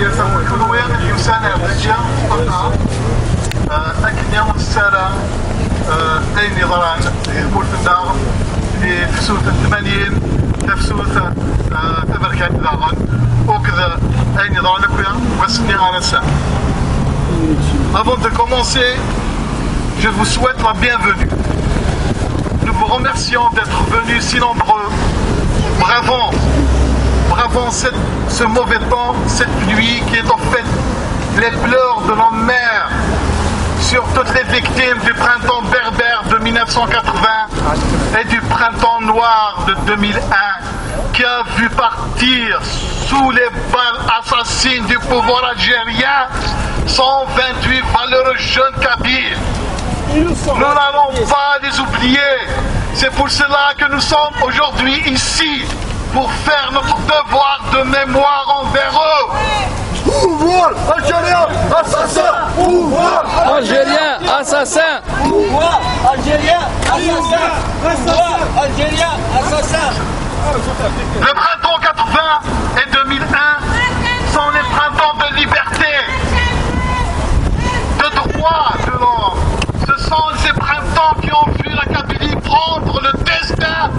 كلوين الإنسان الرجال أكنيا السارة أين ضران يقول في الدار في فسوث 80 تفسوث تبركات داران وكذا أين ضران كويا وسني على الساعة. Avant de commencer, je vous souhaite la bienvenue. Nous vous remercions d'être venus si nombreux, bravant ce mauvais temps, cette pluie qui est en fait les pleurs de nos mères sur toutes les victimes du printemps berbère de 1980 et du printemps noir de 2001 qui a vu partir sous les balles assassines du pouvoir algérien 128 valeureux jeunes kabyles. Nous n'allons pas les oublier. C'est pour cela que nous sommes aujourd'hui ici, pour faire notre devoir de mémoire envers eux. Pouvoir algérien assassin! Pouvoir algérien assassin! Pouvoir algérien assassin! Pouvoir algérien assassin! Le printemps 80 et 2001 sont les printemps de liberté, de droit, de l'homme. Ce sont ces printemps qui ont vu la Kabylie prendre le destin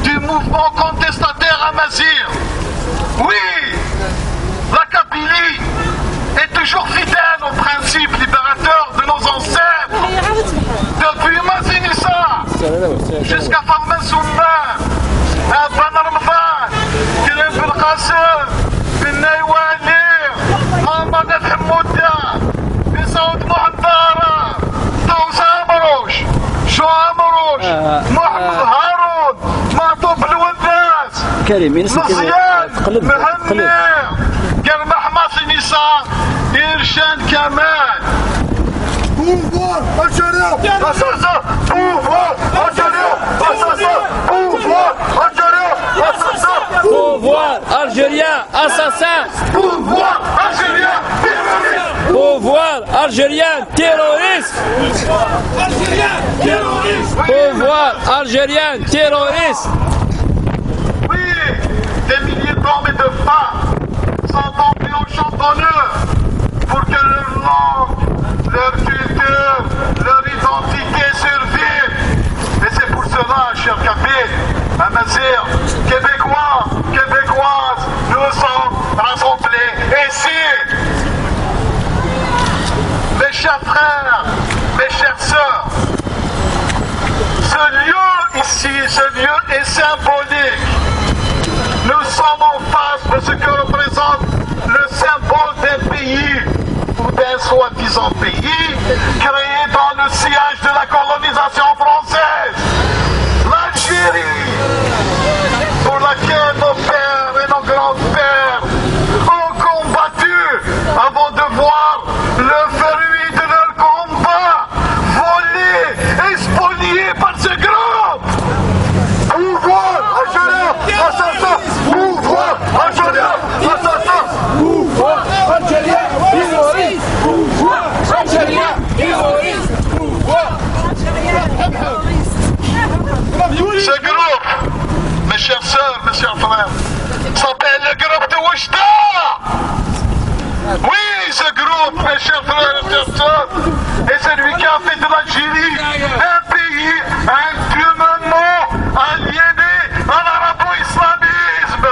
du mouvement contestataire amazigh. Oui, la Kabylie est toujours fidèle aux principes libérateurs de nos ancêtres. Depuis Mazinissa jusqu'à Farman Soumar, à Ben Ramadan, Kirin Ben Qasim, Ben Naywalir, Mohamed Hamouda, Ben Saoud Mouhaddara, Tawza Amrouch, Joa Amrouch, Mohamed Haroun, Mahtoub Louadas, Naziad, Mehammer, Germah Mazinissa, Irshan Kamal. Pouvoir algérien assassin! Pouvoir algérien assassin! Pouvoir algérien assassin! Pouvoir algérien assassin! Pouvoir algérien terroriste! Pouvoir algérien terroriste! Pouvoir algérien terroriste! Oui, des milliers d'hommes et de femmes sont tombés au champ d'honneur pour que leur langue, leur culture, leur identité survivent. Et c'est pour cela, chers Kabyles, Amazirs, Québécois, Québécoises, nous sommes rassemblés ici. Mes chers frères, mes chères sœurs, ce lieu ici, ce lieu est symbolique. Nous sommes en face de ce que représente le symbole d'un pays ou d'un soi-disant pays créé dans le sillage de la colonisation française, l'Algérie, pour laquelle nos pères et nos grands-pères ont combattu avant de voir le fruit de leur combat volé et spolié par ce groupe. Pouvoir algérien assassin! Pouvoir algérien assassin! Pouvoir algérien terroriste! Pouvoir algérien terroriste! Pouvoir algérien terroriste! Ce groupe, mes chères sœurs, mes chers frères, s'appelle le groupe de Oujda. Oui, ce groupe, mes chers frères et chères sœurs, est celui qui a fait de l'Algérie un pays intimement aliéné à l'arabo-islamisme.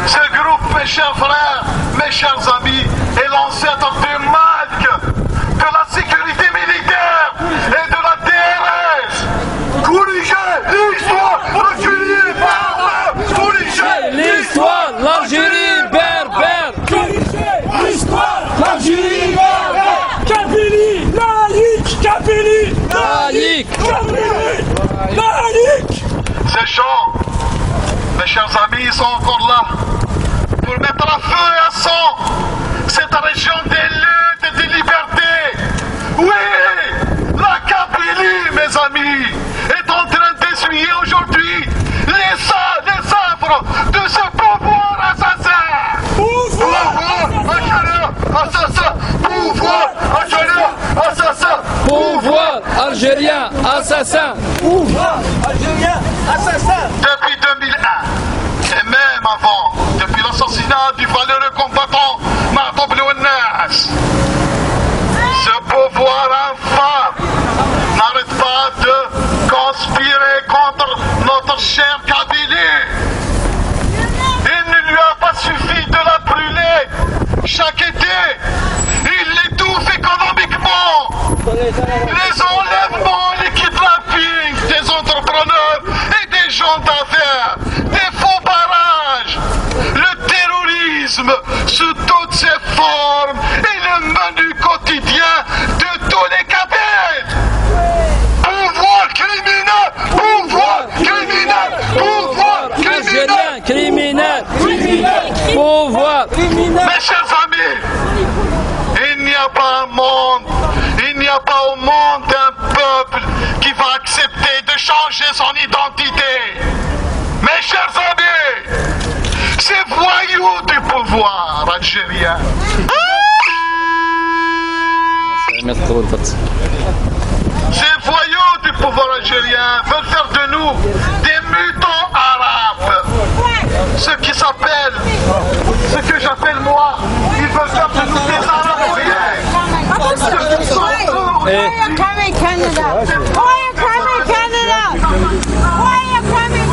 Ce groupe, mes chers frères, mes chers amis, est l'ancêtre du MALC, de la sécurité militaire et de la DRS. Corrigez l'histoire, l'Algérie berbère. Corrigez l'histoire, l'Algérie berbère. Corrigez l'histoire, l'Algérie berbère. Kabylie, laïque, Kabylie, laïque, Kabylie, laïque. Ces gens, mes chers amis, sont encore là pour mettre à feu et à sang cette région des luttes et des libertés. Oui, la Kabylie, mes amis, est en train d'essuyer aujourd'hui les sabres de ce pouvoir assassin. Pouvoir algérien assassin! Pouvoir algérien assassin! Pouvoir algérien assassin! Pouvoir algérien assassin! Depuis 2001, et même avant, depuis l'assassinat du valeureux combattant Mahtoub criminel, pouvoir. Mes chers amis, il n'y a pas un monde, il n'y a pas au monde un peuple qui va accepter de changer son identité. Mes chers amis, ces voyous du pouvoir algérien. Ces voyous du pouvoir algérien veulent faire de nous des mutants arabes. Ce qui s'appelle, ce que j'appelle moi, ils veulent faire de nous des arabes ouvriers. Ceux qui sont Why are you coming Canada? Why are you coming Canada? Why are you coming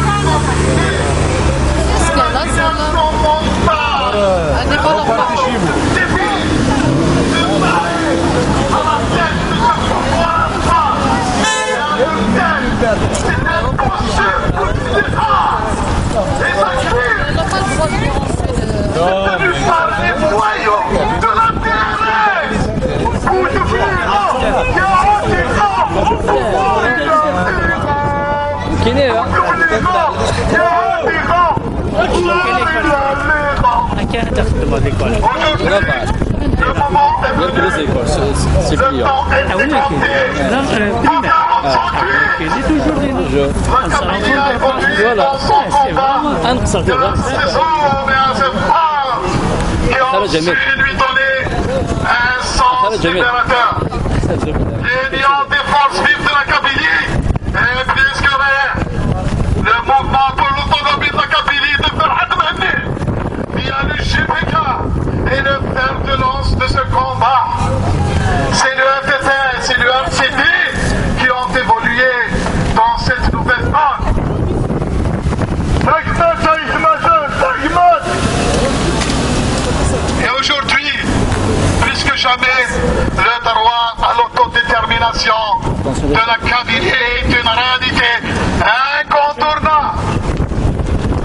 Qui est là? C'est pliant. Voilà. L'Union des forces vives de la Kabylie est plus que rien. Le mouvement pour l'autonomie de la Kabylie de Farhad Mehdi, via le GPK, est le fer de lance de ce combat. C'est le FFS et le RCD qui ont évolué dans cette nouvelle vague. Et aujourd'hui, plus que jamais, le droit à l'autodétermination de la Kabylie est une réalité incontournable.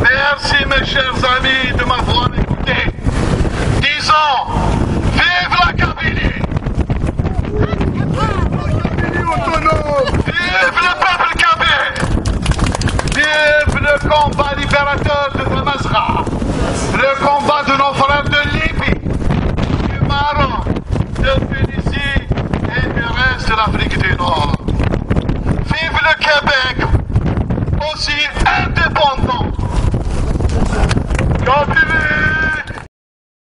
Merci mes chers amis de m'avoir écouté. Disons, vive la Kabylie! Vive le peuple kabyle! Vive le combat libérateur de Damasra! Le combat de nos frères de Libye, du Maroc, de Tunisie et du reste de l'Afrique du Nord. Vive le Québec, aussi indépendant. Kabylie!